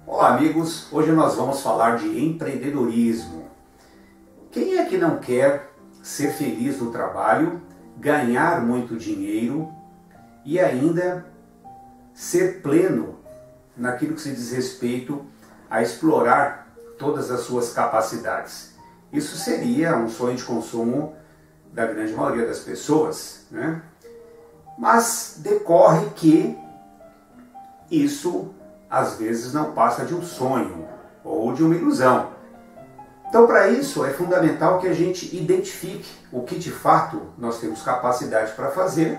Olá amigos, hoje nós vamos falar de empreendedorismo. Quem é que não quer ser feliz no trabalho, ganhar muito dinheiro e ainda ser pleno naquilo que se diz respeito a explorar todas as suas capacidades? Isso seria um sonho de consumo da grande maioria das pessoas, né? Mas decorre que isso às vezes não passa de um sonho ou de uma ilusão. Então, para isso, é fundamental que a gente identifique o que de fato nós temos capacidade para fazer,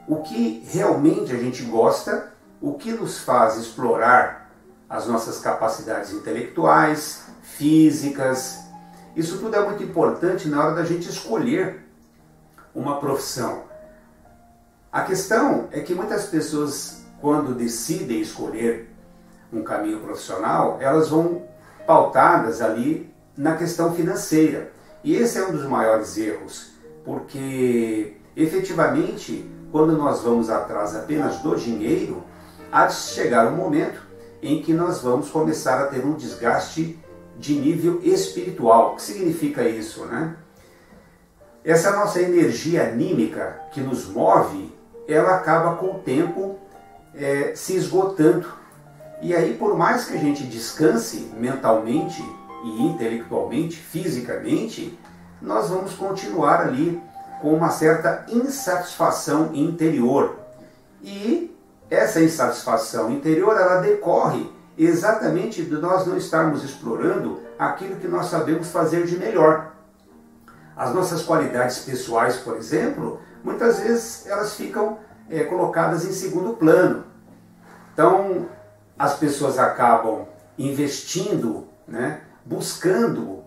o que realmente a gente gosta, o que nos faz explorar as nossas capacidades intelectuais, físicas. Isso tudo é muito importante na hora da gente escolher uma profissão. A questão é que muitas pessoas, quando decidem escolher um caminho profissional, elas vão pautadas ali na questão financeira. E esse é um dos maiores erros, porque efetivamente, quando nós vamos atrás apenas do dinheiro, há de chegar um momento em que nós vamos começar a ter um desgaste de nível espiritual. O que significa isso, né? Essa nossa energia anímica que nos move, ela acaba com o tempo se esgotando. E aí, por mais que a gente descanse mentalmente e intelectualmente, fisicamente, nós vamos continuar ali com uma certa insatisfação interior. E essa insatisfação interior, ela decorre exatamente de nós não estarmos explorando aquilo que nós sabemos fazer de melhor. As nossas qualidades pessoais, por exemplo, muitas vezes elas ficam colocadas em segundo plano. Então, as pessoas acabam investindo, né, buscando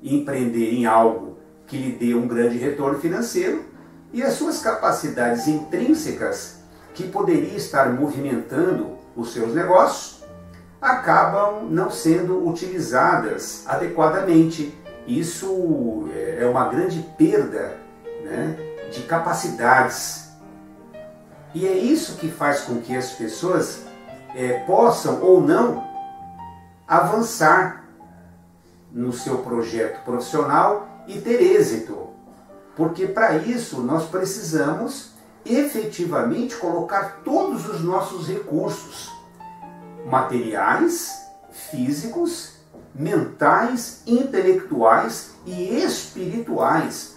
empreender em algo que lhe dê um grande retorno financeiro, e as suas capacidades intrínsecas, que poderiam estar movimentando os seus negócios, acabam não sendo utilizadas adequadamente. Isso é uma grande perda, né, de capacidades. E é isso que faz com que as pessoas possam ou não avançar no seu projeto profissional e ter êxito. Porque para isso nós precisamos efetivamente colocar todos os nossos recursos materiais, físicos, mentais, intelectuais e espirituais.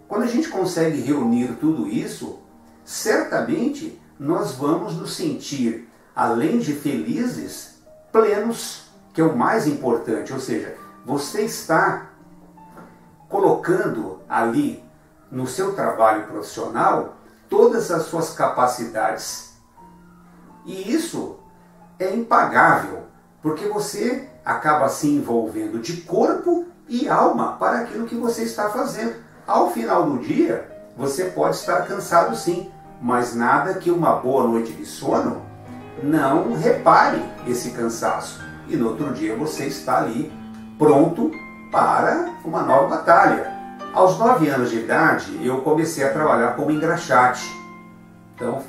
Quando a gente consegue reunir tudo isso, certamente nós vamos nos sentir, além de felizes, plenos, que é o mais importante. Ou seja, você está colocando ali no seu trabalho profissional todas as suas capacidades. E isso é impagável, porque você acaba se envolvendo de corpo e alma para aquilo que você está fazendo. Ao final do dia, você pode estar cansado sim, mas nada que uma boa noite de sono não repare esse cansaço. E no outro dia você está ali pronto para uma nova batalha. Aos 9 anos de idade, eu comecei a trabalhar como engraxate. Então,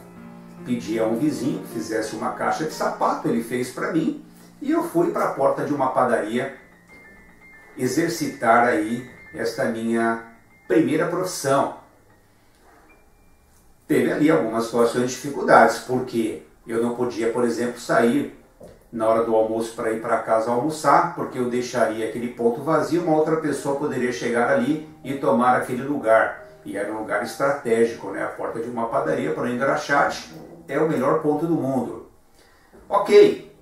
pedi a um vizinho que fizesse uma caixa de sapato, ele fez para mim, e eu fui para a porta de uma padaria exercitar aí esta minha primeira profissão. Teve ali algumas situações de dificuldades, porque eu não podia, por exemplo, sair na hora do almoço para ir para casa almoçar, porque eu deixaria aquele ponto vazio, uma outra pessoa poderia chegar ali e tomar aquele lugar. E era um lugar estratégico, né? A porta de uma padaria para o engraxate é o melhor ponto do mundo. Ok,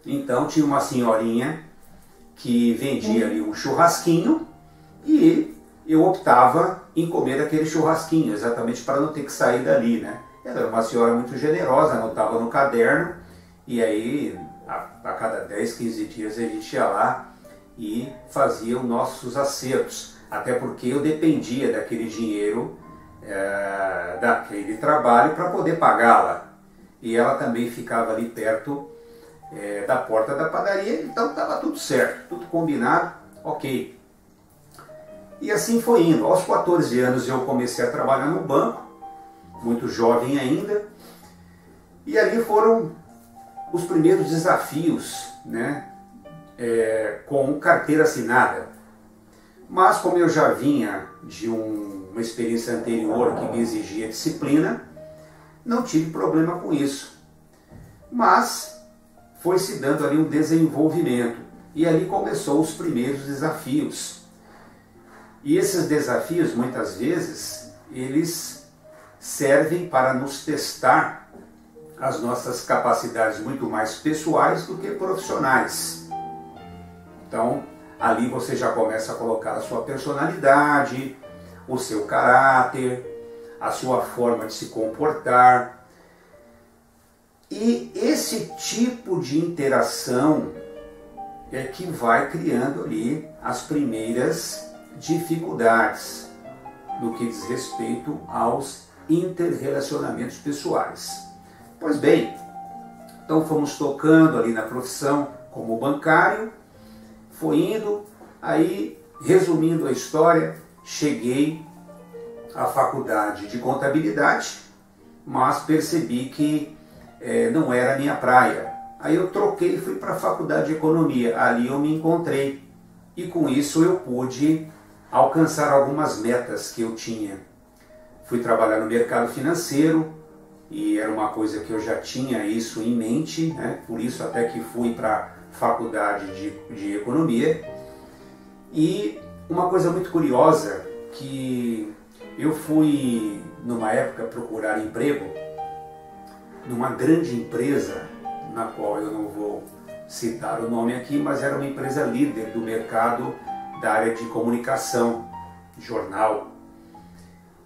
então tinha uma senhorinha que vendia ali um churrasquinho e eu optava em comer aquele churrasquinho, exatamente para não ter que sair dali, né? Ela era uma senhora muito generosa, anotava no caderno, e aí a cada 10, 15 dias a gente ia lá e fazia os nossos acertos, até porque eu dependia daquele dinheiro, daquele trabalho para poder pagá-la. E ela também ficava ali perto da porta da padaria, então estava tudo certo, tudo combinado, ok. E assim foi indo. Aos 14 anos eu comecei a trabalhar no banco, muito jovem ainda, e ali foram os primeiros desafios, né, com carteira assinada. Mas como eu já vinha de uma experiência anterior que me exigia disciplina, não tive problema com isso. Mas foi se dando ali um desenvolvimento e ali começou os primeiros desafios. E esses desafios, muitas vezes, eles servem para nos testar as nossas capacidades muito mais pessoais do que profissionais. Então, ali você já começa a colocar a sua personalidade, o seu caráter, a sua forma de se comportar. E esse tipo de interação é que vai criando ali as primeiras dificuldades no que diz respeito aos interrelacionamentos pessoais. Pois bem, então fomos tocando ali na profissão como bancário, foi indo, aí resumindo a história, cheguei à faculdade de contabilidade, mas percebi que não era a minha praia. Aí eu troquei e fui para a faculdade de economia, ali eu me encontrei e com isso eu pude alcançar algumas metas que eu tinha. Fui trabalhar no mercado financeiro e era uma coisa que eu já tinha isso em mente, né? Por isso até que fui para a faculdade de economia. E uma coisa muito curiosa, que eu fui numa época procurar emprego numa grande empresa, na qual eu não vou citar o nome aqui, mas era uma empresa líder do mercado da área de comunicação, jornal.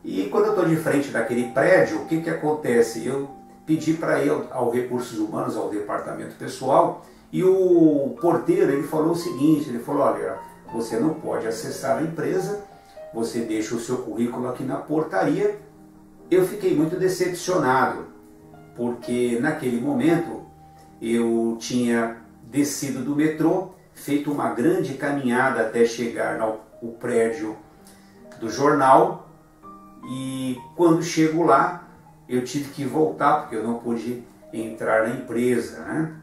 E quando eu estou de frente daquele prédio, o que que acontece? Eu pedi para ir ao Recursos Humanos, ao departamento pessoal, e o porteiro ele falou o seguinte, ele falou, olha, você não pode acessar a empresa, você deixa o seu currículo aqui na portaria. Eu fiquei muito decepcionado, porque naquele momento eu tinha descido do metrô, feito uma grande caminhada até chegar ao prédio do jornal, e quando chego lá eu tive que voltar porque eu não pude entrar na empresa, né?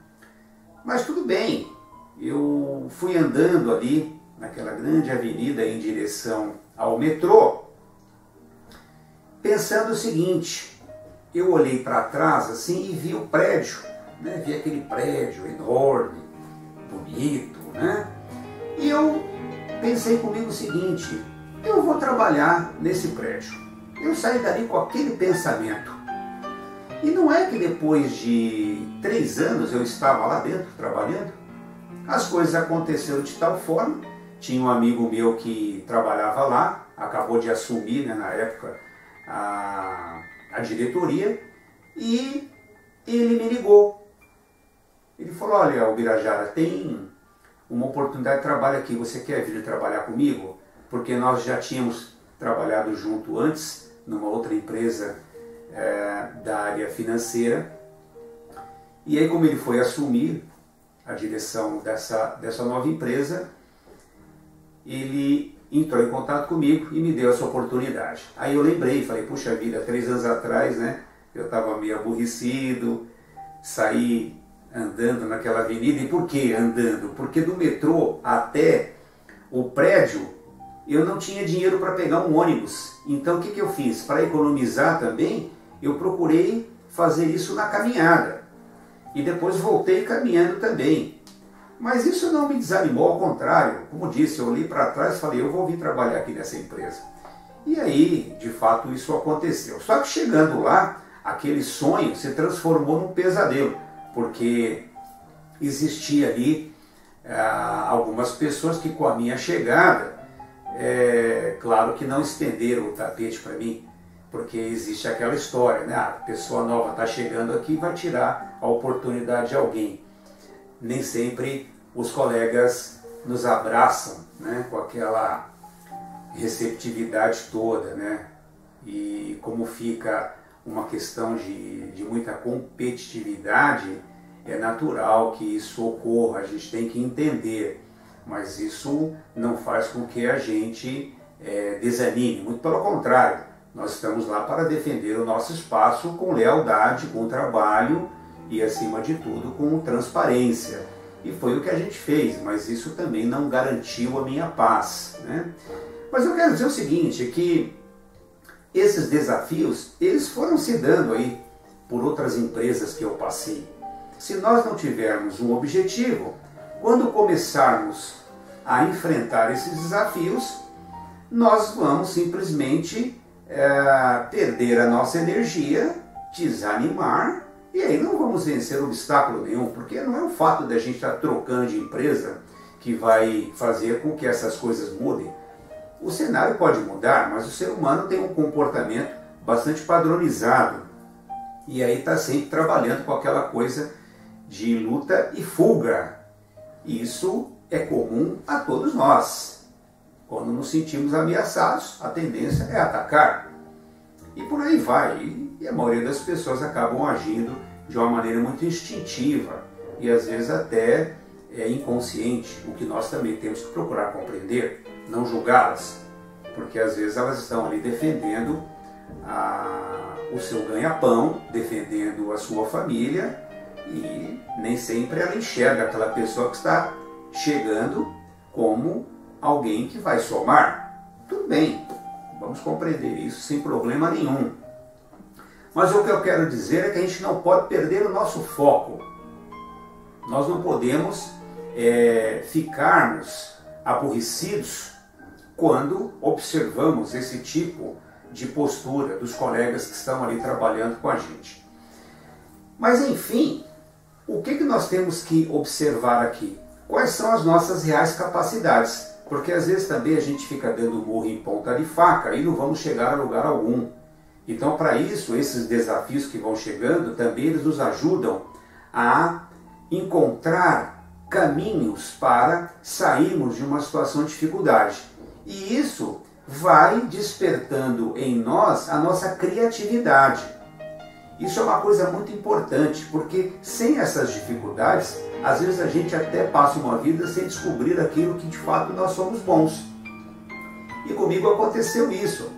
Mas tudo bem, eu fui andando ali naquela grande avenida em direção ao metrô, pensando o seguinte, eu olhei para trás assim e vi o prédio, né? Vi aquele prédio enorme, bonito, né? E eu pensei comigo o seguinte, eu vou trabalhar nesse prédio. Eu saí dali com aquele pensamento. E não é que depois de 3 anos eu estava lá dentro trabalhando? As coisas aconteceram de tal forma, tinha um amigo meu que trabalhava lá, acabou de assumir, né, na época a diretoria, e ele me ligou. Ele falou, olha, Ubirajara, tem uma oportunidade de trabalho aqui, você quer vir trabalhar comigo? Porque nós já tínhamos trabalhado junto antes, numa outra empresa da área financeira. E aí, como ele foi assumir a direção dessa nova empresa, ele entrou em contato comigo e me deu essa oportunidade. Aí eu lembrei, falei, puxa vida, 3 anos atrás, né, eu estava meio aborrecido, saí andando naquela avenida. E por que andando? Porque do metrô até o prédio eu não tinha dinheiro para pegar um ônibus. Então o que eu fiz? Para economizar também, eu procurei fazer isso na caminhada. E depois voltei caminhando também. Mas isso não me desanimou, ao contrário. Como disse, eu olhei para trás e falei, eu vou vir trabalhar aqui nessa empresa. E aí, de fato, isso aconteceu. Só que chegando lá, aquele sonho se transformou num pesadelo, porque existia ali algumas pessoas que com a minha chegada, claro que não estenderam o tapete para mim, porque existe aquela história, né? A pessoa nova está chegando aqui e vai tirar a oportunidade de alguém. Nem sempre os colegas nos abraçam, né, com aquela receptividade toda, né? E como fica uma questão de muita competitividade, é natural que isso ocorra, a gente tem que entender, mas isso não faz com que a gente desanime, muito pelo contrário, nós estamos lá para defender o nosso espaço com lealdade, com trabalho e, acima de tudo, com transparência. E foi o que a gente fez, mas isso também não garantiu a minha paz, né? Mas eu quero dizer o seguinte, que esses desafios, eles foram se dando aí por outras empresas que eu passei. Se nós não tivermos um objetivo, quando começarmos a enfrentar esses desafios, nós vamos simplesmente perder a nossa energia, desanimar, e aí não vamos vencer obstáculo nenhum, porque não é o fato de a gente estar trocando de empresa que vai fazer com que essas coisas mudem. O cenário pode mudar, mas o ser humano tem um comportamento bastante padronizado, e aí está sempre trabalhando com aquela coisa de luta e fuga. Isso é comum a todos nós. Quando nos sentimos ameaçados, a tendência é atacar. E por aí vai. E a maioria das pessoas acabam agindo de uma maneira muito instintiva e às vezes até inconsciente, o que nós também temos que procurar compreender, não julgá-las, porque às vezes elas estão ali defendendo o seu ganha-pão, defendendo a sua família, e nem sempre ela enxerga aquela pessoa que está chegando como alguém que vai somar. Tudo bem, vamos compreender isso sem problema nenhum. Mas o que eu quero dizer é que a gente não pode perder o nosso foco. Nós não podemos ficarmos aborrecidos quando observamos esse tipo de postura dos colegas que estão ali trabalhando com a gente. Mas enfim, o que nós temos que observar aqui? Quais são as nossas reais capacidades? Porque às vezes também a gente fica dando murro em ponta de faca e não vamos chegar a lugar algum. Então, para isso, esses desafios que vão chegando, também eles nos ajudam a encontrar caminhos para sairmos de uma situação de dificuldade. E isso vai despertando em nós a nossa criatividade. Isso é uma coisa muito importante, porque sem essas dificuldades, às vezes a gente até passa uma vida sem descobrir aquilo que de fato nós somos bons. E comigo aconteceu isso.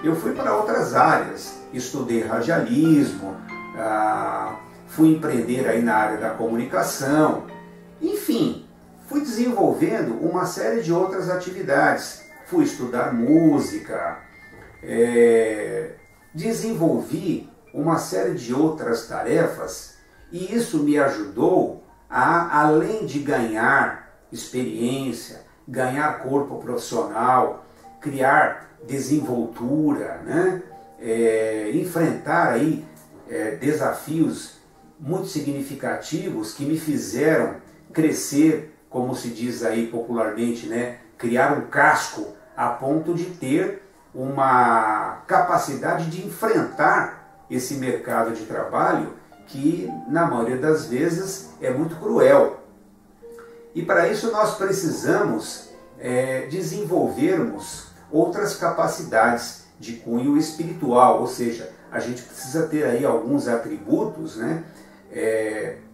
Eu fui para outras áreas, estudei radialismo, fui empreender aí na área da comunicação, enfim, fui desenvolvendo uma série de outras atividades. Fui estudar música, desenvolvi uma série de outras tarefas, e isso me ajudou a, além de ganhar experiência, ganhar corpo profissional, criar desenvoltura, né? Enfrentar aí desafios muito significativos que me fizeram crescer, como se diz aí popularmente, né? Criar um casco a ponto de ter uma capacidade de enfrentar esse mercado de trabalho que, na maioria das vezes, é muito cruel. E para isso nós precisamos desenvolvermos outras capacidades de cunho espiritual, ou seja, a gente precisa ter aí alguns atributos, né,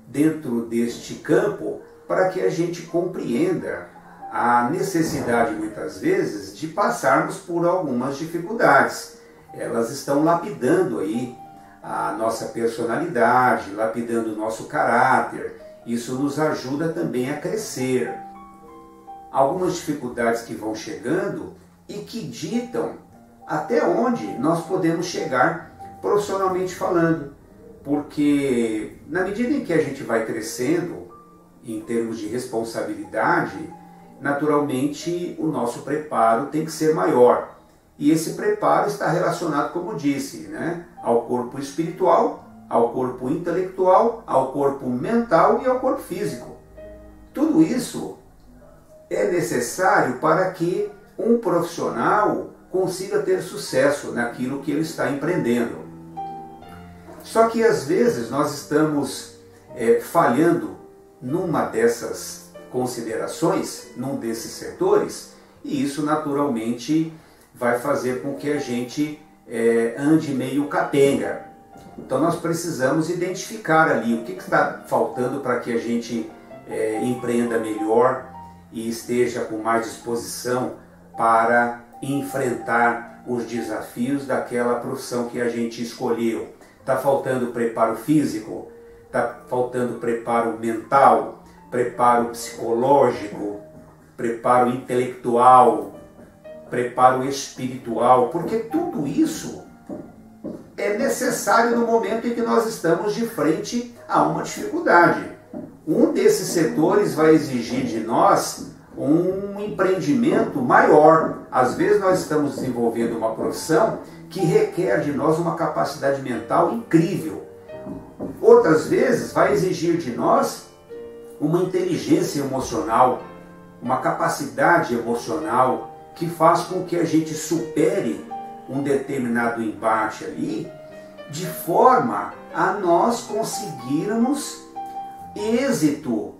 dentro deste campo para que a gente compreenda a necessidade, muitas vezes, de passarmos por algumas dificuldades. Elas estão lapidando aí a nossa personalidade, lapidando o nosso caráter. Isso nos ajuda também a crescer. Algumas dificuldades que vão chegando e que ditam até onde nós podemos chegar profissionalmente falando. Porque na medida em que a gente vai crescendo em termos de responsabilidade, naturalmente o nosso preparo tem que ser maior. E esse preparo está relacionado, como disse, né, ao corpo espiritual, ao corpo intelectual, ao corpo mental e ao corpo físico. Tudo isso é necessário para que um profissional consiga ter sucesso naquilo que ele está empreendendo. Só que às vezes nós estamos falhando numa dessas considerações, num desses setores, e isso naturalmente vai fazer com que a gente ande meio capenga. Então nós precisamos identificar ali o que está faltando para que a gente empreenda melhor e esteja com mais disposição para enfrentar os desafios daquela profissão que a gente escolheu. Está faltando preparo físico? está faltando preparo mental, preparo psicológico, preparo intelectual, preparo espiritual, porque tudo isso é necessário no momento em que nós estamos de frente a uma dificuldade. Um desses setores vai exigir de nós um empreendimento maior. Às vezes nós estamos desenvolvendo uma profissão que requer de nós uma capacidade mental incrível. Outras vezes vai exigir de nós uma inteligência emocional, uma capacidade emocional que faz com que a gente supere um determinado embate ali, de forma a nós conseguirmos êxito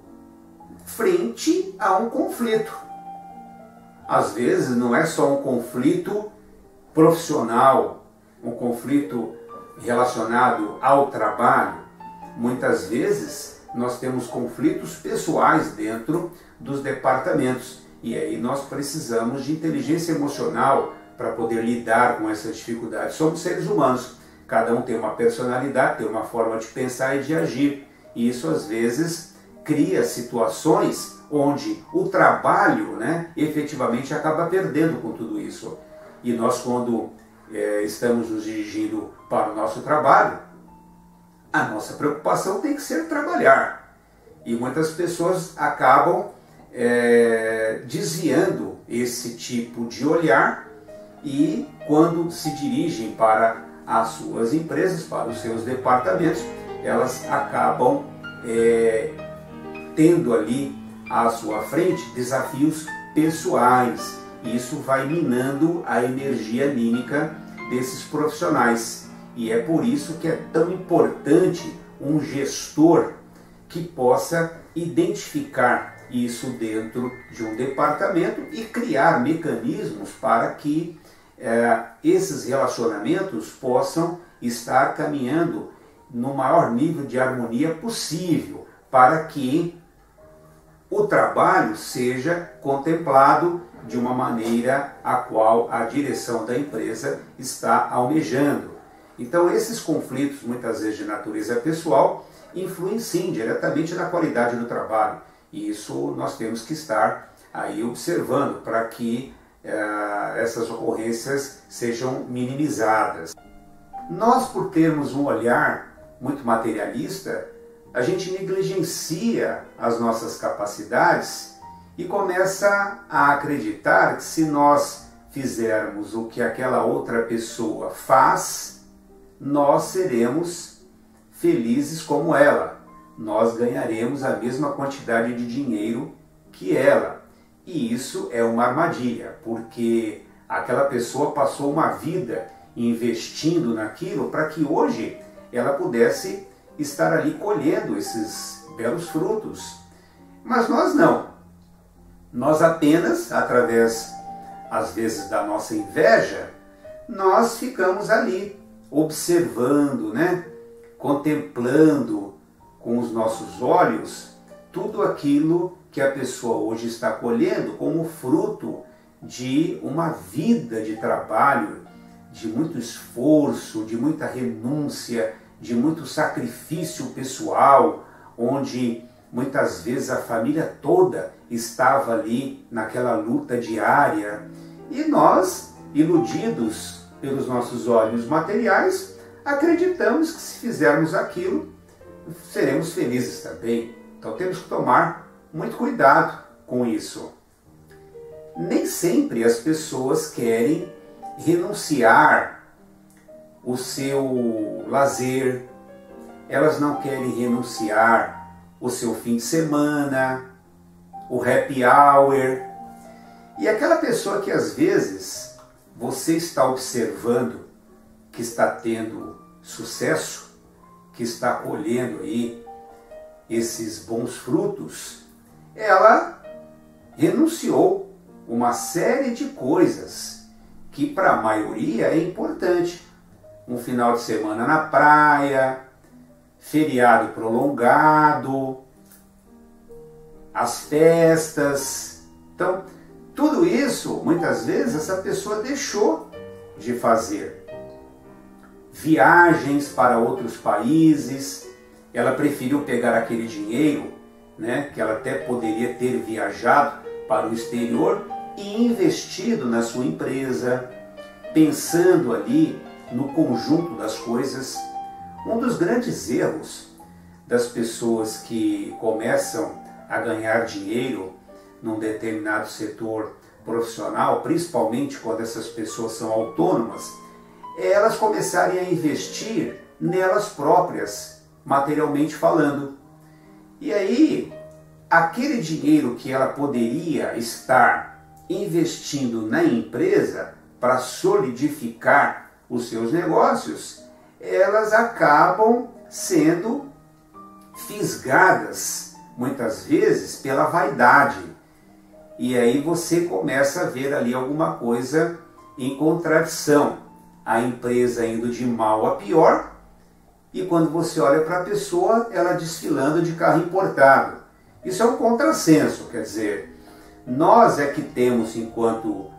frente a um conflito. Às vezes não é só um conflito profissional, um conflito relacionado ao trabalho. Muitas vezes nós temos conflitos pessoais dentro dos departamentos e aí nós precisamos de inteligência emocional para poder lidar com essas dificuldades. Somos seres humanos, cada um tem uma personalidade, tem uma forma de pensar e de agir. E isso às vezes cria situações onde o trabalho, efetivamente acaba perdendo com tudo isso. E nós, quando estamos nos dirigindo para o nosso trabalho, a nossa preocupação tem que ser trabalhar. E muitas pessoas acabam desviando esse tipo de olhar e quando se dirigem para as suas empresas, para os seus departamentos, elas acabam tendo ali à sua frente desafios pessoais. E isso vai minando a energia anímica desses profissionais. E é por isso que é tão importante um gestor que possa identificar isso dentro de um departamento e criar mecanismos para que esses relacionamentos possam estar caminhando no maior nível de harmonia possível, para que o trabalho seja contemplado de uma maneira a qual a direção da empresa está almejando. Então esses conflitos, muitas vezes de natureza pessoal, influem sim diretamente na qualidade do trabalho. E isso nós temos que estar aí observando para que essas ocorrências sejam minimizadas. Nós, por termos um olhar muito materialista, a gente negligencia as nossas capacidades e começa a acreditar que se nós fizermos o que aquela outra pessoa faz, nós seremos felizes como ela. Nós ganharemos a mesma quantidade de dinheiro que ela. E isso é uma armadilha, porque aquela pessoa passou uma vida investindo naquilo para que hoje ela pudesse estar ali colhendo esses belos frutos. Mas nós não. Nós apenas, através, às vezes, da nossa inveja, nós ficamos ali observando, contemplando com os nossos olhos tudo aquilo que a pessoa hoje está colhendo como fruto de uma vida de trabalho, de muito esforço, de muita renúncia, de muito sacrifício pessoal, onde muitas vezes a família toda estava ali naquela luta diária. E nós, iludidos pelos nossos olhos materiais, acreditamos que se fizermos aquilo, seremos felizes também. Então temos que tomar muito cuidado com isso. Nem sempre as pessoas querem renunciar o seu lazer, elas não querem renunciar o seu fim de semana, o happy hour. E aquela pessoa que às vezes você está observando que está tendo sucesso, que está colhendo aí esses bons frutos, ela renunciou uma série de coisas que para a maioria é importante. Um final de semana na praia, feriado prolongado, as festas. Então, tudo isso, muitas vezes, essa pessoa deixou de fazer. Viagens para outros países, ela preferiu pegar aquele dinheiro, né, que ela até poderia ter viajado para o exterior e investido na sua empresa, pensando ali no conjunto das coisas. Um dos grandes erros das pessoas que começam a ganhar dinheiro num determinado setor profissional, principalmente quando essas pessoas são autônomas, é elas começarem a investir nelas próprias, materialmente falando. E aí, aquele dinheiro que ela poderia estar investindo na empresa para solidificar os seus negócios, elas acabam sendo fisgadas, muitas vezes, pela vaidade. E aí você começa a ver ali alguma coisa em contradição. A empresa indo de mal a pior, e quando você olha para a pessoa, ela desfilando de carro importado. Isso é um contrassenso, quer dizer, nós é que temos, enquanto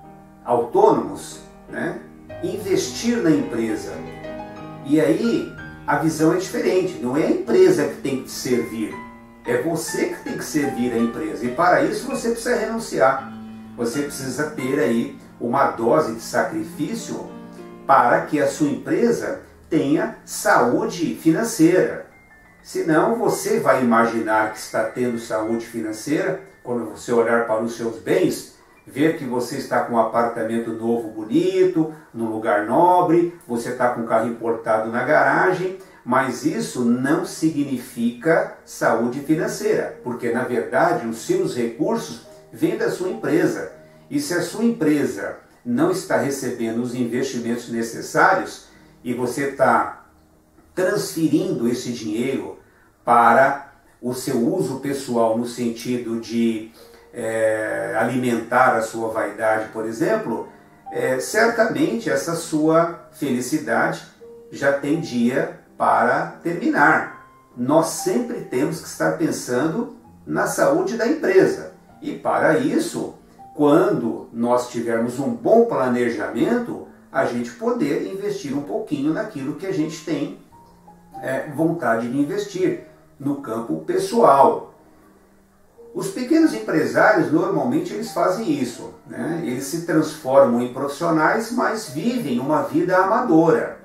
autônomos, né, investir na empresa. E aí a visão é diferente, não é a empresa que tem que te servir, é você que tem que servir a empresa. E para isso você precisa renunciar, você precisa ter aí uma dose de sacrifício para que a sua empresa tenha saúde financeira. Senão você vai imaginar que está tendo saúde financeira quando você olhar para os seus bens, ver que você está com um apartamento novo, bonito, num lugar nobre, você está com um carro importado na garagem, mas isso não significa saúde financeira, porque na verdade os seus recursos vêm da sua empresa. E se a sua empresa não está recebendo os investimentos necessários e você está transferindo esse dinheiro para o seu uso pessoal no sentido de alimentar a sua vaidade, por exemplo, certamente essa sua felicidade já tem dia para terminar. Nós sempre temos que estar pensando na saúde da empresa. E para isso, quando nós tivermos um bom planejamento, a gente poder investir um pouquinho naquilo que a gente tem vontade de investir, no campo pessoal. Os pequenos empresários, normalmente, eles fazem isso, né? Eles se transformam em profissionais, mas vivem uma vida amadora.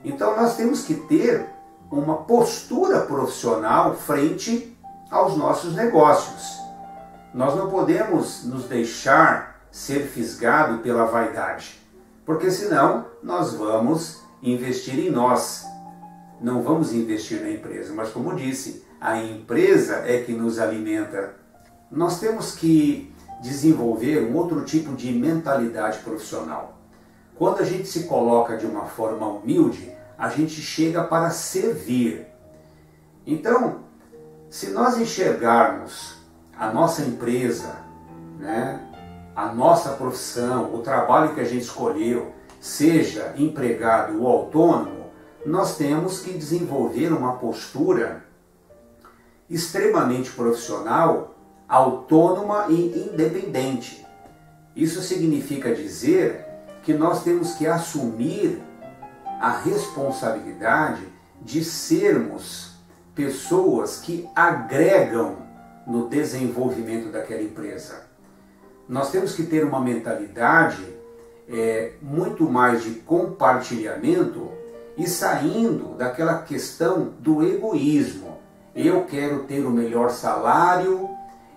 Então nós temos que ter uma postura profissional frente aos nossos negócios. Nós não podemos nos deixar ser fisgado pela vaidade, porque senão nós vamos investir em nós. Não vamos investir na empresa, mas como disse, a empresa é que nos alimenta. Nós temos que desenvolver um outro tipo de mentalidade profissional. Quando a gente se coloca de uma forma humilde, a gente chega para servir. Então, se nós enxergarmos a nossa empresa, né, a nossa profissão, o trabalho que a gente escolheu, seja empregado ou autônomo, nós temos que desenvolver uma postura extremamente profissional, autônoma e independente. Isso significa dizer que nós temos que assumir a responsabilidade de sermos pessoas que agregam no desenvolvimento daquela empresa. Nós temos que ter uma mentalidade muito mais de compartilhamento e saindo daquela questão do egoísmo. Eu quero ter o melhor salário,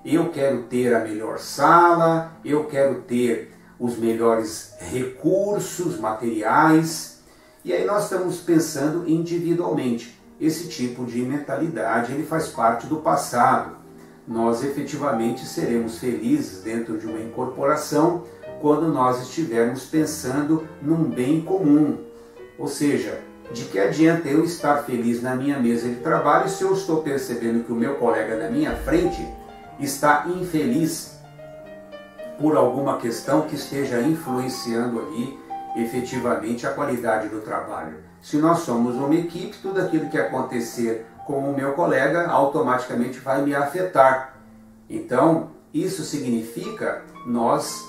eu quero ter a melhor sala, eu quero ter os melhores recursos materiais. E aí nós estamos pensando individualmente. Esse tipo de mentalidade ele faz parte do passado. Nós efetivamente seremos felizes dentro de uma incorporação quando nós estivermos pensando num bem comum. Ou seja, de que adianta eu estar feliz na minha mesa de trabalho se eu estou percebendo que o meu colega na minha frente está infeliz por alguma questão que esteja influenciando ali efetivamente a qualidade do trabalho. Se nós somos uma equipe, tudo aquilo que acontecer com o meu colega automaticamente vai me afetar. Então, isso significa nós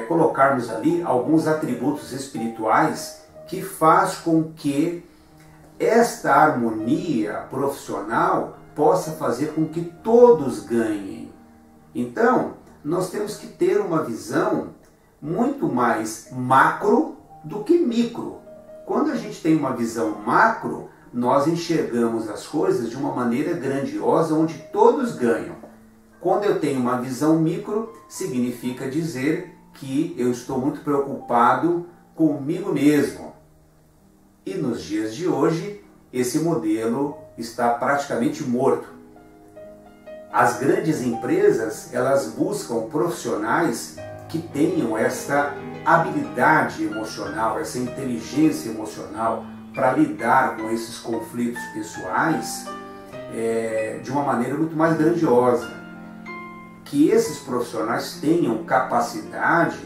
colocarmos ali alguns atributos espirituais que faz com que esta harmonia profissional possa fazer com que todos ganhem. Então, nós temos que ter uma visão muito mais macro do que micro. Quando a gente tem uma visão macro, nós enxergamos as coisas de uma maneira grandiosa, onde todos ganham. Quando eu tenho uma visão micro, significa dizer que eu estou muito preocupado comigo mesmo. E nos dias de hoje, esse modelo está praticamente morto. As grandes empresas, elas buscam profissionais que tenham essa habilidade emocional, essa inteligência emocional para lidar com esses conflitos pessoais de uma maneira muito mais grandiosa. Que esses profissionais tenham capacidade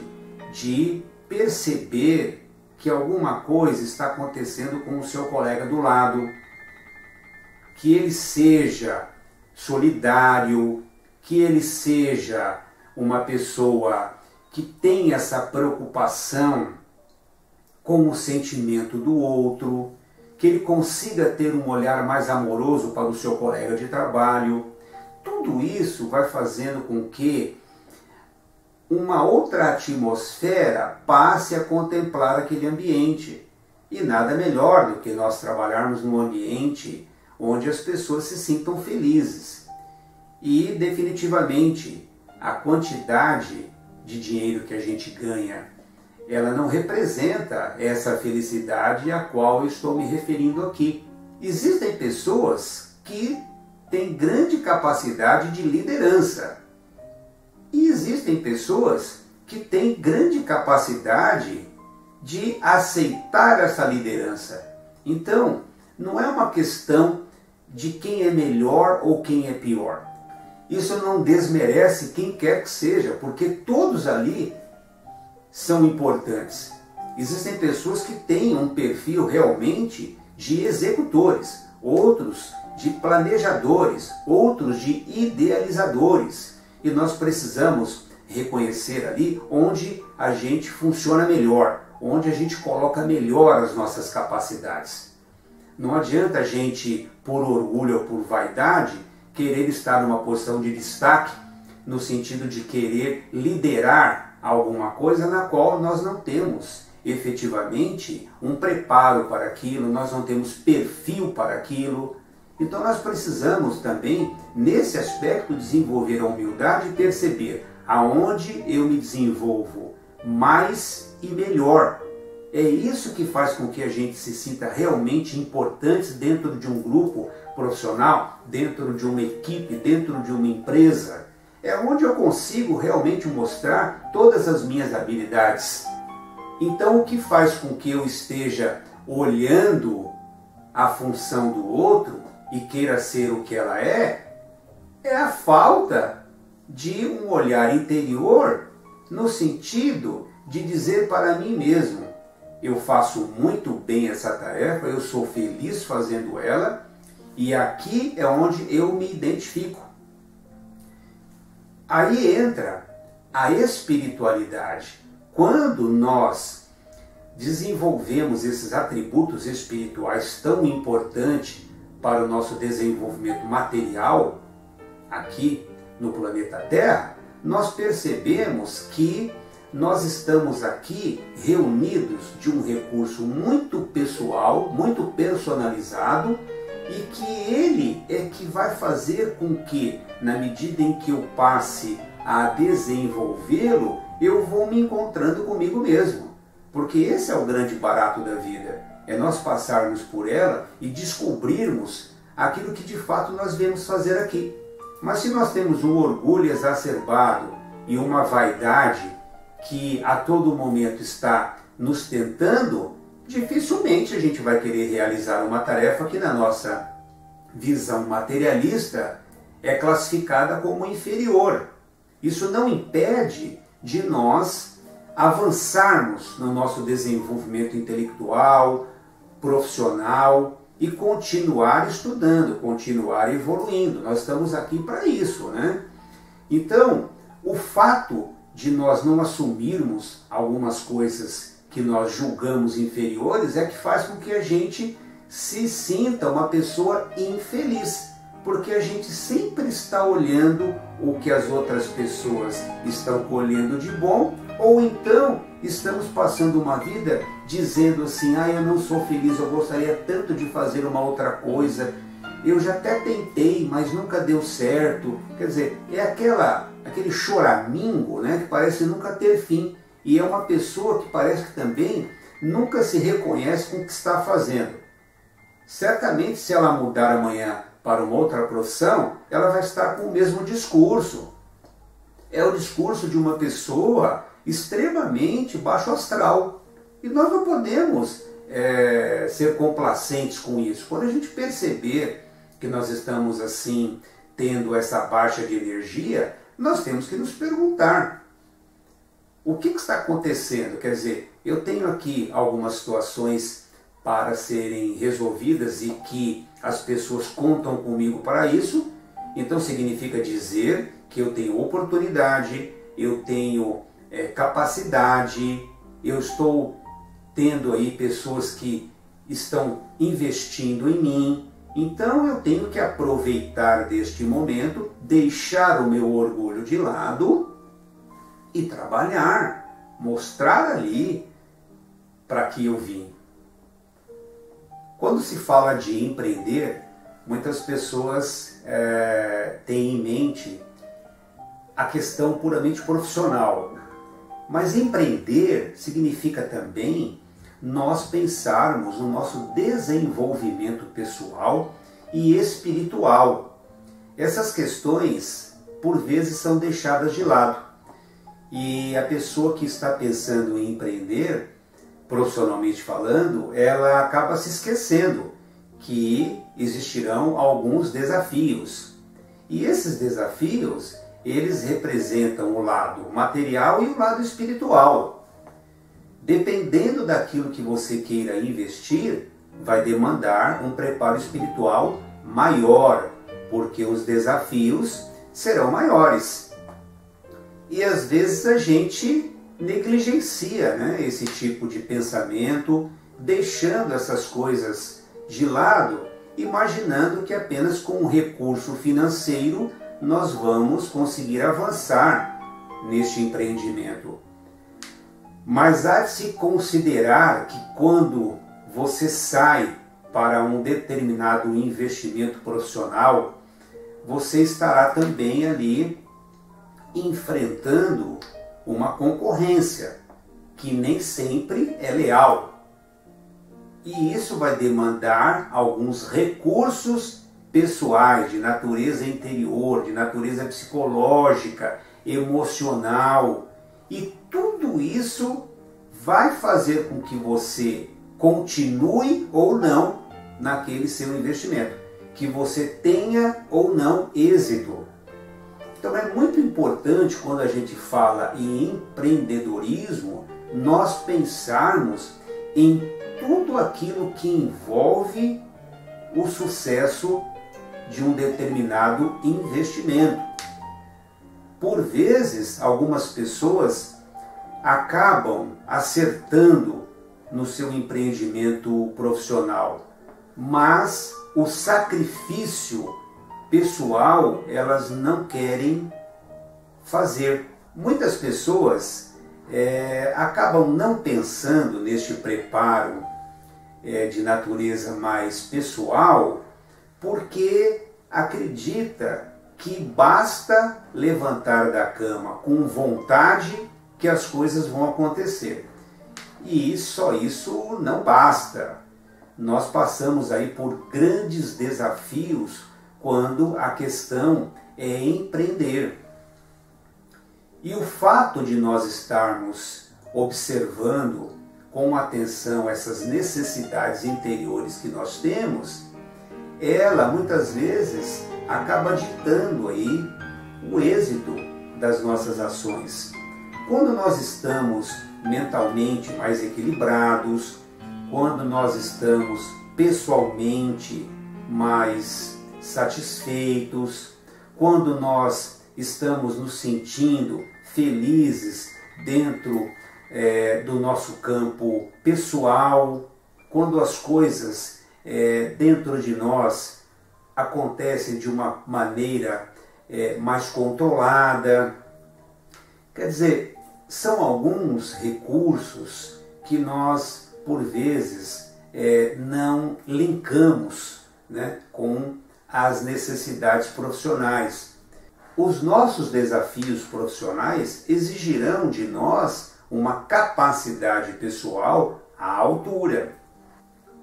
de perceber que alguma coisa está acontecendo com o seu colega do lado, que ele seja solidário, que ele seja uma pessoa que tem essa preocupação com o sentimento do outro, que ele consiga ter um olhar mais amoroso para o seu colega de trabalho. Tudo isso vai fazendo com que uma outra atmosfera passe a contemplar aquele ambiente. E nada melhor do que nós trabalharmos num ambiente onde as pessoas se sintam felizes. E definitivamente a quantidade de dinheiro que a gente ganha, ela não representa essa felicidade a qual eu estou me referindo aqui. Existem pessoas que têm grande capacidade de liderança. E existem pessoas que têm grande capacidade de aceitar essa liderança. Então, não é uma questão de quem é melhor ou quem é pior. Isso não desmerece quem quer que seja, porque todos ali são importantes. Existem pessoas que têm um perfil realmente de executores, outros de planejadores, outros de idealizadores. E nós precisamos reconhecer ali onde a gente funciona melhor, onde a gente coloca melhor as nossas capacidades. Não adianta a gente, por orgulho ou por vaidade, querer estar numa posição de destaque, no sentido de querer liderar alguma coisa na qual nós não temos efetivamente um preparo para aquilo, nós não temos perfil para aquilo. Então nós precisamos também, nesse aspecto, desenvolver a humildade e perceber aonde eu me desenvolvo mais e melhor. É isso que faz com que a gente se sinta realmente importante dentro de um grupo profissional, dentro de uma equipe, dentro de uma empresa. É onde eu consigo realmente mostrar todas as minhas habilidades. Então o que faz com que eu esteja olhando a função do outro e queira ser o que ela é a falta de um olhar interior no sentido de dizer para mim mesmo: eu faço muito bem essa tarefa, eu sou feliz fazendo ela e aqui é onde eu me identifico. Aí entra a espiritualidade. Quando nós desenvolvemos esses atributos espirituais tão importantes para o nosso desenvolvimento material aqui no planeta Terra, nós percebemos que nós estamos aqui reunidos de um recurso muito pessoal, muito personalizado, e que ele é que vai fazer com que, na medida em que eu passe a desenvolvê-lo, eu vou me encontrando comigo mesmo. Porque esse é o grande barato da vida, é nós passarmos por ela e descobrirmos aquilo que de fato nós viemos fazer aqui. Mas se nós temos um orgulho exacerbado e uma vaidade que a todo momento está nos tentando, dificilmente a gente vai querer realizar uma tarefa que na nossa visão materialista é classificada como inferior. Isso não impede de nós avançarmos no nosso desenvolvimento intelectual, profissional e continuar estudando, continuar evoluindo. Nós estamos aqui para isso, né? Então, o fato de nós não assumirmos algumas coisas que nós julgamos inferiores é que faz com que a gente se sinta uma pessoa infeliz, porque a gente sempre está olhando o que as outras pessoas estão colhendo de bom, ou então estamos passando uma vida dizendo assim, eu não sou feliz, eu gostaria tanto de fazer uma outra coisa, eu já até tentei, mas nunca deu certo. Quer dizer, é aquele choramingo, né, que parece nunca ter fim, e é uma pessoa que parece que também nunca se reconhece com o que está fazendo. Certamente, se ela mudar amanhã para uma outra profissão, ela vai estar com o mesmo discurso. É o discurso de uma pessoa extremamente baixo astral. E nós não podemos ser complacentes com isso. Quando a gente perceber que nós estamos assim, tendo essa baixa de energia, nós temos que nos perguntar: o que está acontecendo? Quer dizer, eu tenho aqui algumas situações para serem resolvidas e que as pessoas contam comigo para isso, então significa dizer que eu tenho oportunidade, eu tenho capacidade, eu estou tendo aí pessoas que estão investindo em mim, então eu tenho que aproveitar deste momento, deixar o meu orgulho de lado e trabalhar, mostrar ali para que eu vim. Quando se fala de empreender, muitas pessoas têm em mente a questão puramente profissional. Mas empreender significa também nós pensarmos no nosso desenvolvimento pessoal e espiritual. Essas questões, por vezes, são deixadas de lado. E a pessoa que está pensando em empreender, profissionalmente falando, ela acaba se esquecendo que existirão alguns desafios. E esses desafios, eles representam o lado material e o lado espiritual. Dependendo daquilo que você queira investir, vai demandar um preparo espiritual maior, porque os desafios serão maiores. E às vezes a gente negligencia, né, esse tipo de pensamento, deixando essas coisas de lado, imaginando que apenas com um recurso financeiro nós vamos conseguir avançar neste empreendimento. Mas há de se considerar que quando você sai para um determinado investimento profissional, você estará também ali enfrentando uma concorrência que nem sempre é leal. E isso vai demandar alguns recursos pessoais, de natureza interior, de natureza psicológica, emocional. E tudo isso vai fazer com que você continue ou não naquele seu investimento, que você tenha ou não êxito. Então é muito importante, quando a gente fala em empreendedorismo, nós pensarmos em tudo aquilo que envolve o sucesso de um determinado investimento. Por vezes, algumas pessoas acabam acertando no seu empreendimento profissional, mas o sacrifício pessoal elas não querem fazer. Muitas pessoas acabam não pensando neste preparo de natureza mais pessoal, porque acredita que basta levantar da cama com vontade que as coisas vão acontecer. E só isso não basta. Nós passamos aí por grandes desafios quando a questão é empreender. E o fato de nós estarmos observando com atenção essas necessidades interiores que nós temos, ela muitas vezes acaba ditando aí o êxito das nossas ações. Quando nós estamos mentalmente mais equilibrados, quando nós estamos pessoalmente mais satisfeitos, quando nós estamos nos sentindo felizes dentro do nosso campo pessoal, quando as coisas dentro de nós acontece de uma maneira mais controlada. Quer dizer, são alguns recursos que nós, por vezes, não linkamos, né, com as necessidades profissionais. Os nossos desafios profissionais exigirão de nós uma capacidade pessoal à altura.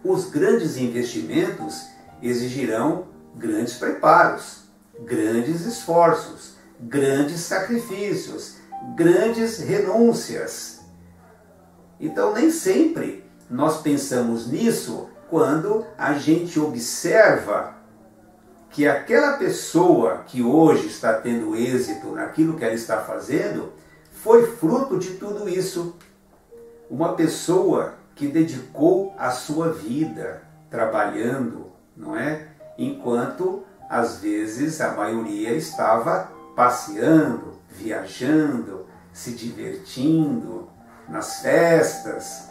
Os grandes investimentos exigirão grandes preparos, grandes esforços, grandes sacrifícios, grandes renúncias. Então, nem sempre nós pensamos nisso quando a gente observa que aquela pessoa que hoje está tendo êxito naquilo que ela está fazendo foi fruto de tudo isso. Uma pessoa que dedicou a sua vida trabalhando, não é? Enquanto, às vezes, a maioria estava passeando, viajando, se divertindo nas festas.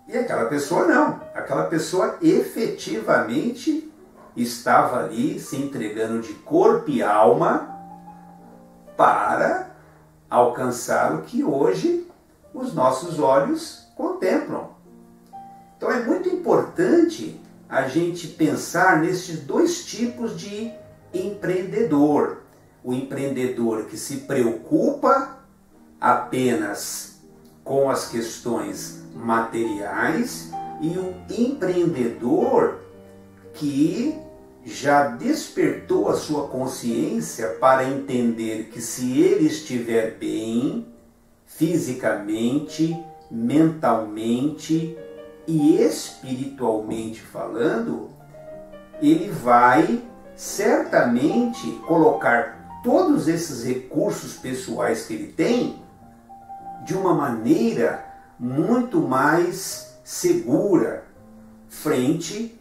E aquela pessoa não. Aquela pessoa efetivamente estava ali se entregando de corpo e alma para alcançar o que hoje os nossos olhos contemplam. Então é muito importante a gente pensar nesses dois tipos de empreendedor. O empreendedor que se preocupa apenas com as questões materiais e o empreendedor que já despertou a sua consciência para entender que se ele estiver bem, fisicamente, mentalmente e espiritualmente falando, ele vai certamente colocar todos esses recursos pessoais que ele tem de uma maneira muito mais segura frente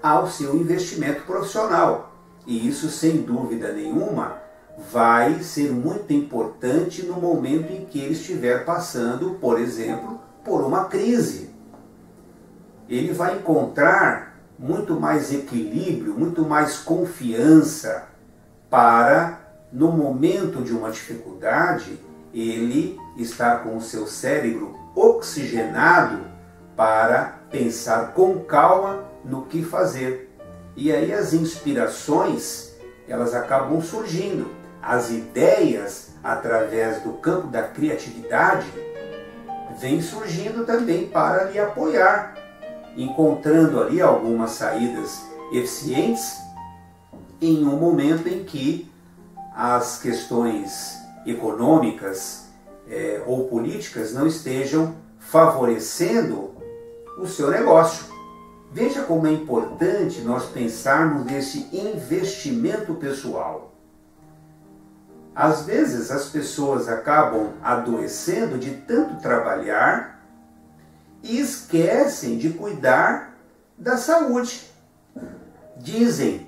ao seu investimento profissional. E isso, sem dúvida nenhuma, vai ser muito importante no momento em que ele estiver passando, por exemplo, por uma crise. Ele vai encontrar muito mais equilíbrio, muito mais confiança para, no momento de uma dificuldade, ele estar com o seu cérebro oxigenado para pensar com calma no que fazer. E aí as inspirações, elas acabam surgindo. As ideias, através do campo da criatividade, vêm surgindo também para lhe apoiar, encontrando ali algumas saídas eficientes em um momento em que as questões econômicas ou políticas não estejam favorecendo o seu negócio. Veja como é importante nós pensarmos nesse investimento pessoal. Às vezes as pessoas acabam adoecendo de tanto trabalhar e esquecem de cuidar da saúde. Dizem,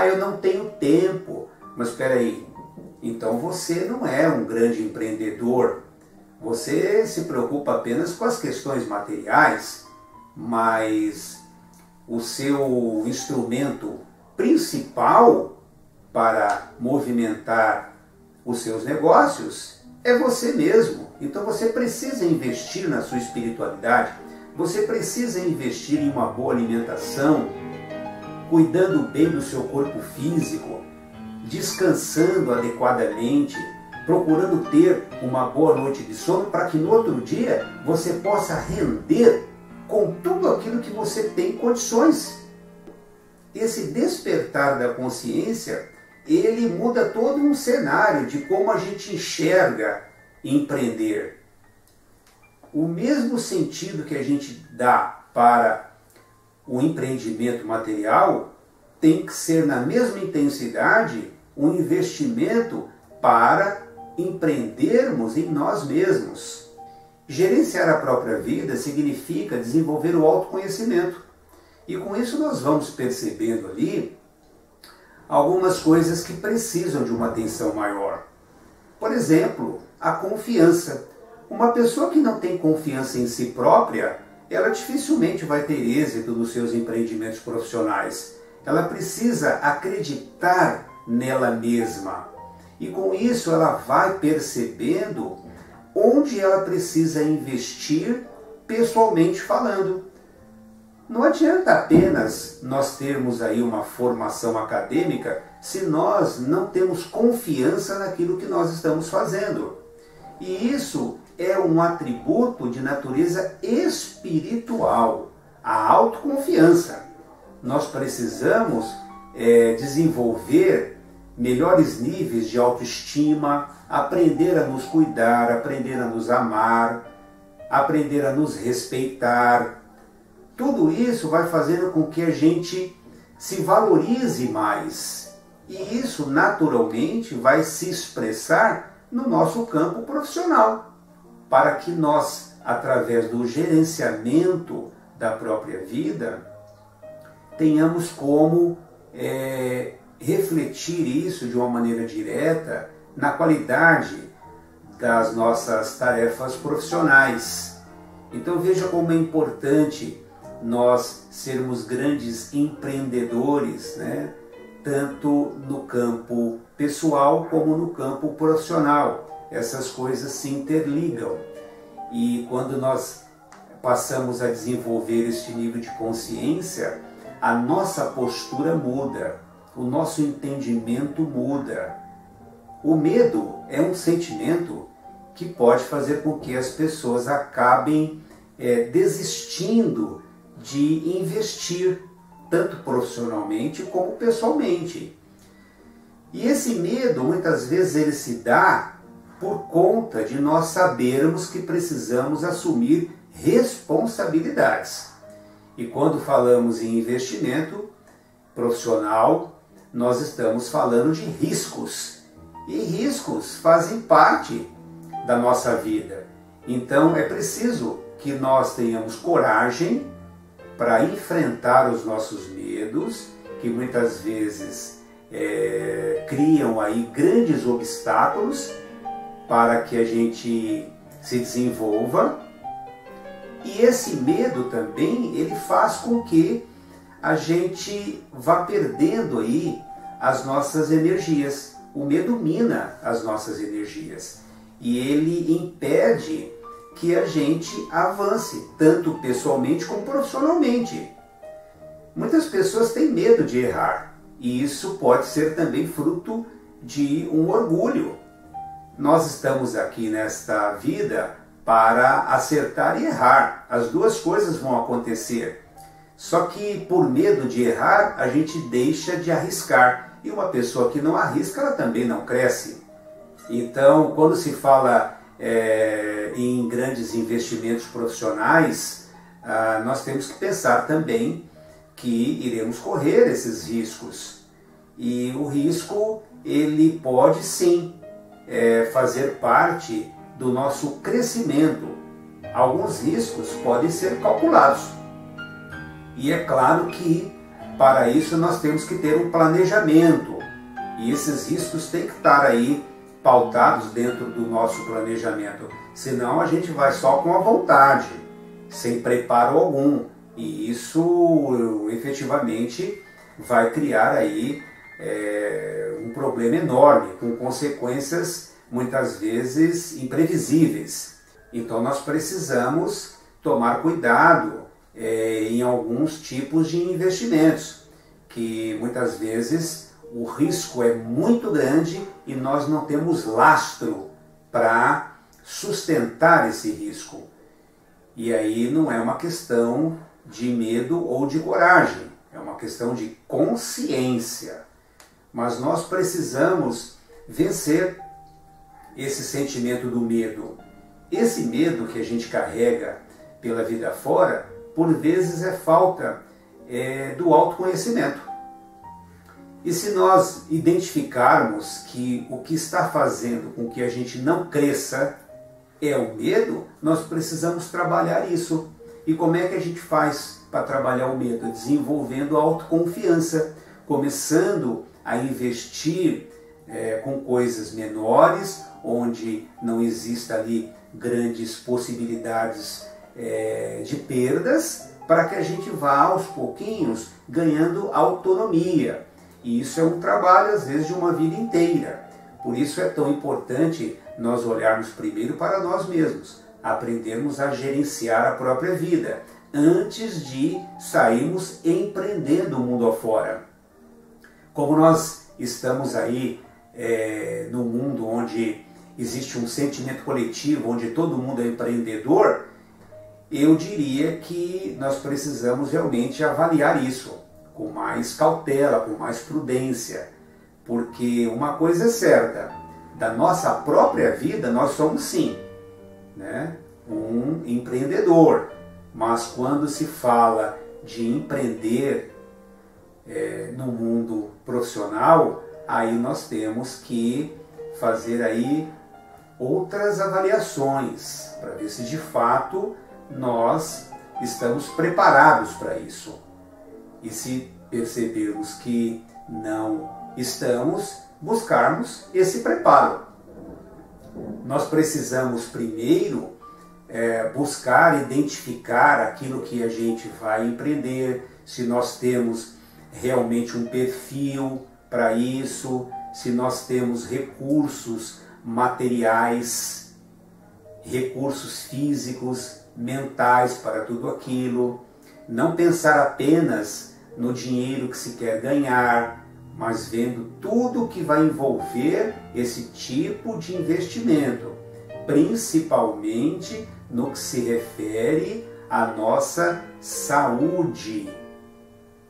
eu não tenho tempo. Mas espera aí, então você não é um grande empreendedor. Você se preocupa apenas com as questões materiais, mas o seu instrumento principal para movimentar os seus negócios é você mesmo. Então você precisa investir na sua espiritualidade, você precisa investir em uma boa alimentação, cuidando bem do seu corpo físico, descansando adequadamente, procurando ter uma boa noite de sono para que no outro dia você possa render com tudo aquilo que você tem condições. Esse despertar da consciência, ele muda todo um cenário de como a gente enxerga empreender. O mesmo sentido que a gente dá para o empreendimento material tem que ser na mesma intensidade um investimento para empreendermos em nós mesmos. Gerenciar a própria vida significa desenvolver o autoconhecimento. E com isso nós vamos percebendo ali algumas coisas que precisam de uma atenção maior. Por exemplo, a confiança. Uma pessoa que não tem confiança em si própria, ela dificilmente vai ter êxito nos seus empreendimentos profissionais. Ela precisa acreditar nela mesma. E com isso ela vai percebendo onde ela precisa investir pessoalmente falando. Não adianta apenas nós termos aí uma formação acadêmica se nós não temos confiança naquilo que nós estamos fazendo. E isso é um atributo de natureza espiritual, a autoconfiança. Nós precisamos desenvolver melhores níveis de autoestima, aprender a nos cuidar, aprender a nos amar, aprender a nos respeitar. Tudo isso vai fazendo com que a gente se valorize mais. E isso naturalmente vai se expressar no nosso campo profissional, para que nós, através do gerenciamento da própria vida, tenhamos como refletir isso de uma maneira direta na qualidade das nossas tarefas profissionais. Então veja como é importante nós sermos grandes empreendedores, né? Tanto no campo pessoal como no campo profissional. Essas coisas se interligam. E quando nós passamos a desenvolver este nível de consciência, a nossa postura muda, o nosso entendimento muda. O medo é um sentimento que pode fazer com que as pessoas acabem desistindo de investir, tanto profissionalmente como pessoalmente. E esse medo, muitas vezes, ele se dá por conta de nós sabermos que precisamos assumir responsabilidades. E quando falamos em investimento profissional, nós estamos falando de riscos. E riscos fazem parte da nossa vida. Então é preciso que nós tenhamos coragem para enfrentar os nossos medos, que muitas vezes criam aí grandes obstáculos para que a gente se desenvolva. E esse medo também, ele faz com que a gente vá perdendo aí as nossas energias. O medo mina as nossas energias e ele impede que a gente avance, tanto pessoalmente como profissionalmente. Muitas pessoas têm medo de errar e isso pode ser também fruto de um orgulho. Nós estamos aqui nesta vida para acertar e errar. As duas coisas vão acontecer. Só que por medo de errar, a gente deixa de arriscar. E uma pessoa que não arrisca, ela também não cresce. Então, quando se fala em grandes investimentos profissionais, nós temos que pensar também que iremos correr esses riscos. E o risco, ele pode sim fazer parte do nosso crescimento. Alguns riscos podem ser calculados. E é claro que para isso nós temos que ter um planejamento. E esses riscos têm que estar aí pautados dentro do nosso planejamento. Senão a gente vai só com a vontade, sem preparo algum. E isso efetivamente vai criar aí um problema enorme, com consequências muitas vezes imprevisíveis. Então nós precisamos tomar cuidado em alguns tipos de investimentos, que muitas vezes o risco é muito grande e nós não temos lastro para sustentar esse risco. E aí não é uma questão de medo ou de coragem, é uma questão de consciência. Mas nós precisamos vencer esse sentimento do medo. Esse medo que a gente carrega pela vida fora, por vezes é falta do autoconhecimento. E se nós identificarmos que o que está fazendo com que a gente não cresça é o medo, nós precisamos trabalhar isso. E como é que a gente faz para trabalhar o medo? Desenvolvendo a autoconfiança, começando a investir com coisas menores, onde não exista ali grandes possibilidades de perdas, para que a gente vá aos pouquinhos ganhando autonomia. E isso é um trabalho, às vezes, de uma vida inteira. Por isso é tão importante nós olharmos primeiro para nós mesmos, aprendermos a gerenciar a própria vida, antes de sairmos empreendendo o mundo afora. Como nós estamos aí no mundo onde existe um sentimento coletivo, onde todo mundo é empreendedor, eu diria que nós precisamos realmente avaliar isso com mais cautela, com mais prudência, porque uma coisa é certa, da nossa própria vida nós somos sim, né, um empreendedor, mas quando se fala de empreender no mundo profissional, aí nós temos que fazer aí outras avaliações para ver se de fato nós estamos preparados para isso. E se percebermos que não estamos, buscarmos esse preparo. Nós precisamos primeiro buscar, identificar aquilo que a gente vai empreender, se nós temos realmente um perfil para isso, se nós temos recursos materiais, recursos físicos, mentais para tudo aquilo. Não pensar apenas no dinheiro que se quer ganhar, mas vendo tudo que vai envolver esse tipo de investimento, principalmente no que se refere à nossa saúde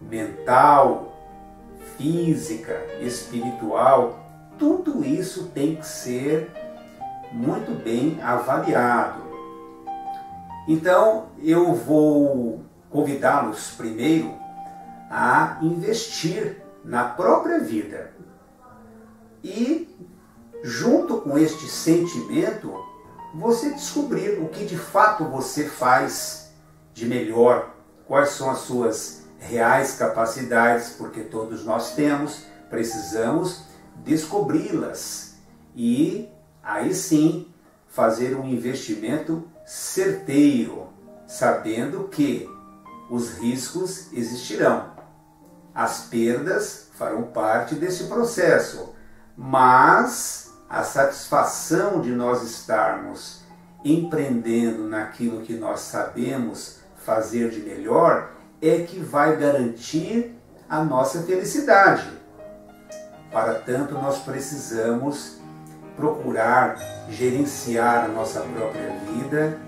mental, física, espiritual. Tudo isso tem que ser muito bem avaliado. Então, eu vou convidá-los primeiro a investir na própria vida. E, junto com este sentimento, você descobrir o que de fato você faz de melhor, quais são as suas reais capacidades, porque todos nós temos, precisamos descobri-las e aí sim fazer um investimento certeiro, sabendo que os riscos existirão. As perdas farão parte desse processo, mas a satisfação de nós estarmos empreendendo naquilo que nós sabemos fazer de melhor é que vai garantir a nossa felicidade. Para tanto, nós precisamos procurar gerenciar a nossa própria vida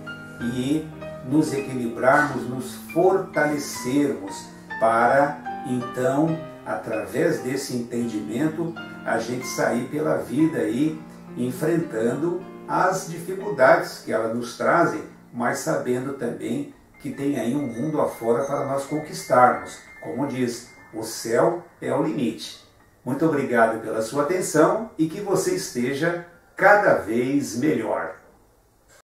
e nos equilibrarmos, nos fortalecermos para, então, através desse entendimento, a gente sair pela vida aí enfrentando as dificuldades que elas nos trazem, mas sabendo também que tem aí um mundo afora para nós conquistarmos. Como diz, o céu é o limite. Muito obrigado pela sua atenção e que você esteja cada vez melhor.